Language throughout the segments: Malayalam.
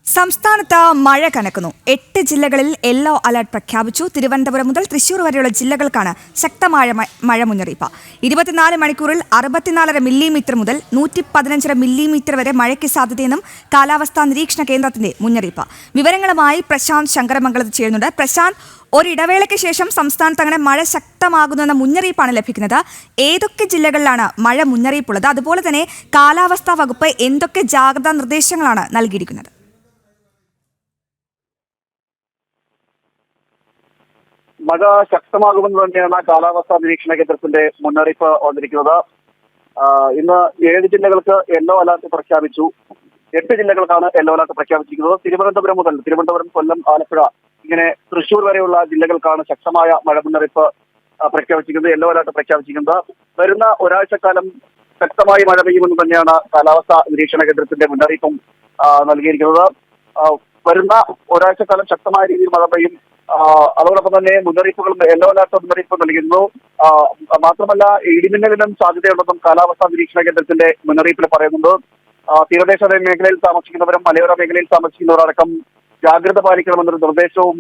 സംസ്ഥാനത്ത് മഴ കനക്കുന്നു. 8 ജില്ലകളിൽ യെല്ലോ അലർട്ട് പ്രഖ്യാപിച്ചു. തിരുവനന്തപുരം മുതൽ തൃശൂർ വരെയുള്ള ജില്ലകൾക്കാണ് ശക്തമായ മഴ മുന്നറിയിപ്പ്. 24 മണിക്കൂറിൽ 64.5 മില്ലിമീറ്റർ മുതൽ 115 മില്ലിമീറ്റർ വരെ മഴയ്ക്ക് സാധ്യതയെന്നും കാലാവസ്ഥാ നിരീക്ഷണ കേന്ദ്രത്തിന്റെ മുന്നറിയിപ്പ്. വിവരങ്ങളുമായി പ്രശാന്ത് ശങ്കരമംഗലത്ത് ചേരുന്നുണ്ട്. പ്രശാന്ത്, ഒരിടവേളയ്ക്ക് ശേഷം സംസ്ഥാനത്ത് അങ്ങനെ മഴ ശക്തമാകുന്നുവെന്ന മുന്നറിയിപ്പാണ് ലഭിക്കുന്നത്. ഏതൊക്കെ ജില്ലകളിലാണ് മഴ മുന്നറിയിപ്പുള്ളത്? അതുപോലെ തന്നെ കാലാവസ്ഥാ വകുപ്പ് എന്തൊക്കെ ജാഗ്രതാ നിർദ്ദേശങ്ങളാണ് നൽകിയിരിക്കുന്നത്? മഴ ശക്തമാകുമെന്ന് തന്നെയാണ് കാലാവസ്ഥാ നിരീക്ഷണ കേന്ദ്രത്തിന്റെ മുന്നറിയിപ്പ് വന്നിരിക്കുന്നത്. ഇന്ന് 7 ജില്ലകൾക്ക് യെല്ലോ അലർട്ട് പ്രഖ്യാപിച്ചു. 8 ജില്ലകൾക്കാണ് യെല്ലോ അലർട്ട് പ്രഖ്യാപിച്ചിരിക്കുന്നത്. തിരുവനന്തപുരം മുതൽ കൊല്ലം, ആലപ്പുഴ ഇങ്ങനെ തൃശൂർ വരെയുള്ള ജില്ലകൾക്കാണ് ശക്തമായ മഴ മുന്നറിയിപ്പ് പ്രഖ്യാപിച്ചിരിക്കുന്നത്, യെല്ലോ അലർട്ട് പ്രഖ്യാപിച്ചിരിക്കുന്നത്. വരുന്ന ഒരാഴ്ചക്കാലം ശക്തമായി മഴ പെയ്യുമെന്ന് തന്നെയാണ് കാലാവസ്ഥാ നിരീക്ഷണ കേന്ദ്രത്തിന്റെ മുന്നറിയിപ്പും നൽകിയിരിക്കുന്നത്. വരുന്ന ഒരാഴ്ചക്കാലം ശക്തമായ രീതിയിൽ മഴ പെയ്യും. അതോടൊപ്പം തന്നെ മുന്നറിയിപ്പുകൾ യെല്ലോ അലർട്ട് മുന്നറിയിപ്പ് നൽകുന്നു. മാത്രമല്ല ഇടിമിന്നലിനും സാധ്യതയുണ്ടെന്നും കാലാവസ്ഥാ നിരീക്ഷണ കേന്ദ്രത്തിന്റെ മുന്നറിയിപ്പിൽ പറയുന്നുണ്ട്. തീരദേശ മേഖലയിൽ താമസിക്കുന്നവരും മലയോര മേഖലയിൽ താമസിക്കുന്നവരടക്കം ജാഗ്രത പാലിക്കണമെന്നൊരു നിർദ്ദേശവും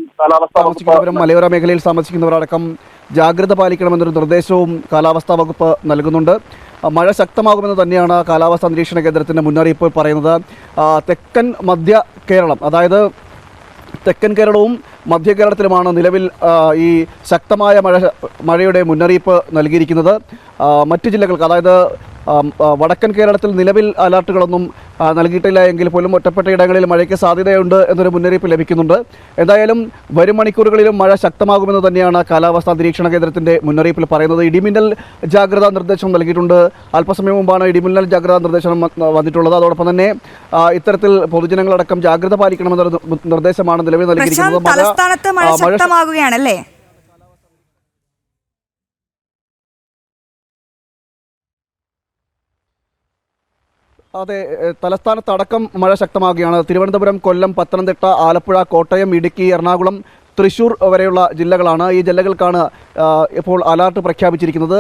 മലയോര മേഖലയിൽ താമസിക്കുന്നവരടക്കം ജാഗ്രത പാലിക്കണമെന്നൊരു നിർദ്ദേശവും കാലാവസ്ഥാ വകുപ്പ് നൽകുന്നുണ്ട്. മഴ ശക്തമാകുമെന്ന് തന്നെയാണ് കാലാവസ്ഥാ നിരീക്ഷണ കേന്ദ്രത്തിന്റെ മുന്നറിയിപ്പ് പറയുന്നത്. തെക്കൻ മധ്യ കേരളം, അതായത് തെക്കൻ കേരളവും മധ്യ കേരളത്തിലുമാണ് നിലവിൽ ഈ ശക്തമായ മഴയുടെ മുന്നറിയിപ്പ് നൽകിയിരിക്കുന്നത്. മറ്റു ജില്ലകൾക്ക്, അതായത് വടക്കൻ കേരളത്തിൽ നിലവിൽ അലർട്ടുകളൊന്നും നൽകിയിട്ടില്ല എങ്കിൽ പോലും ഒറ്റപ്പെട്ട ഇടങ്ങളിൽ മഴയ്ക്ക് സാധ്യതയുണ്ട് എന്നൊരു മുന്നറിയിപ്പ് ലഭിക്കുന്നുണ്ട്. എന്തായാലും വരും മണിക്കൂറുകളിലും മഴ ശക്തമാകുമെന്ന് തന്നെയാണ് കാലാവസ്ഥാ നിരീക്ഷണ കേന്ദ്രത്തിൻ്റെ മുന്നറിയിപ്പിൽ പറയുന്നത്. ഇടിമിന്നൽ ജാഗ്രതാ നിർദ്ദേശം നൽകിയിട്ടുണ്ട്. അല്പസമയം മുമ്പാണ് ഇടിമിന്നൽ ജാഗ്രതാ നിർദ്ദേശം വന്നിട്ടുള്ളത്. അതോടൊപ്പം തന്നെ ഇത്തരത്തിൽ പൊതുജനങ്ങളടക്കം ജാഗ്രത പാലിക്കണമെന്നൊരു നിർദ്ദേശമാണ് നിലവിൽ നൽകിയിരിക്കുന്നത്. മഴ ശക്തമാകുകയാണല്ലേ? അതെ, തലസ്ഥാനത്തടക്കം മഴ ശക്തമാകുകയാണ്. തിരുവനന്തപുരം, കൊല്ലം, പത്തനംതിട്ട, ആലപ്പുഴ, കോട്ടയം, ഇടുക്കി, എറണാകുളം, തൃശൂർ വരെയുള്ള ജില്ലകളാണ്. ഈ ജില്ലകൾക്കാണ് ഇപ്പോൾ അലർട്ട് പ്രഖ്യാപിച്ചിരിക്കുന്നത്.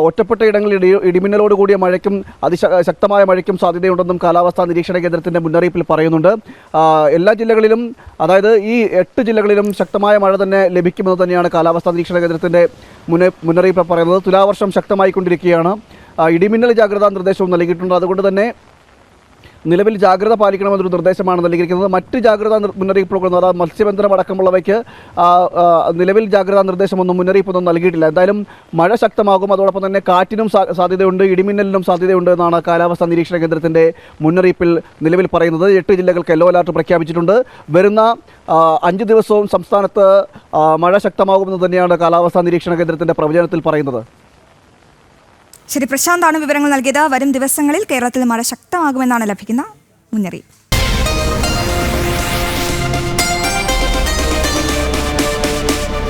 ഒറ്റപ്പെട്ട ഇടങ്ങളിൽ ഇടിമിന്നലോടുകൂടിയ മഴയ്ക്കും അതിശക്തമായ മഴയ്ക്കും സാധ്യതയുണ്ടെന്നും കാലാവസ്ഥാ നിരീക്ഷണ കേന്ദ്രത്തിൻ്റെ മുന്നറിയിപ്പിൽ പറയുന്നുണ്ട്. എല്ലാ ജില്ലകളിലും, അതായത് ഈ 8 ജില്ലകളിലും ശക്തമായ മഴ തന്നെ ലഭിക്കുമെന്ന് തന്നെയാണ് കാലാവസ്ഥാ നിരീക്ഷണ കേന്ദ്രത്തിൻ്റെ മുന്നറിയിപ്പിൽ പറയുന്നത്. തുലാവർഷം ശക്തമായിക്കൊണ്ടിരിക്കുകയാണ്. ഇടിമിന്നൽ ജാഗ്രതാ നിർദ്ദേശവും നൽകിയിട്ടുണ്ട്. അതുകൊണ്ട് തന്നെ നിലവിൽ ജാഗ്രത പാലിക്കണമെന്നൊരു നിർദ്ദേശമാണ് നൽകിയിരിക്കുന്നത്. മറ്റ് ജാഗ്രതാ മുന്നറിയിപ്പുകൾ, അതായത് മത്സ്യബന്ധനം അടക്കമുള്ളവയ്ക്ക് നിലവിൽ ജാഗ്രതാ നിർദ്ദേശമൊന്നും മുന്നറിയിപ്പൊന്നും നൽകിയിട്ടില്ല. എന്തായാലും മഴ ശക്തമാകും. അതോടൊപ്പം തന്നെ കാറ്റിനും സാധ്യതയുണ്ട്, ഇടിമിന്നലിനും സാധ്യതയുണ്ട് എന്നാണ് കാലാവസ്ഥാ നിരീക്ഷണ കേന്ദ്രത്തിൻ്റെ മുന്നറിയിപ്പിൽ നിലവിൽ പറയുന്നത്. 8 ജില്ലകൾക്ക് യെല്ലോ അലർട്ട് പ്രഖ്യാപിച്ചിട്ടുണ്ട്. വരുന്ന 5 ദിവസവും സംസ്ഥാനത്ത് മഴ ശക്തമാകുമെന്ന് തന്നെയാണ് കാലാവസ്ഥാ നിരീക്ഷണ കേന്ദ്രത്തിൻ്റെ പ്രവചനത്തിൽ പറയുന്നത്. ശരി, പ്രശാന്താണ് വിവരങ്ങൾ നൽകിയത്. വരും ദിവസങ്ങളിൽ കേരളത്തിൽ മഴ ശക്തമാകുമെന്നാണ് ലഭിക്കുന്ന മുന്നറിയിപ്പ്.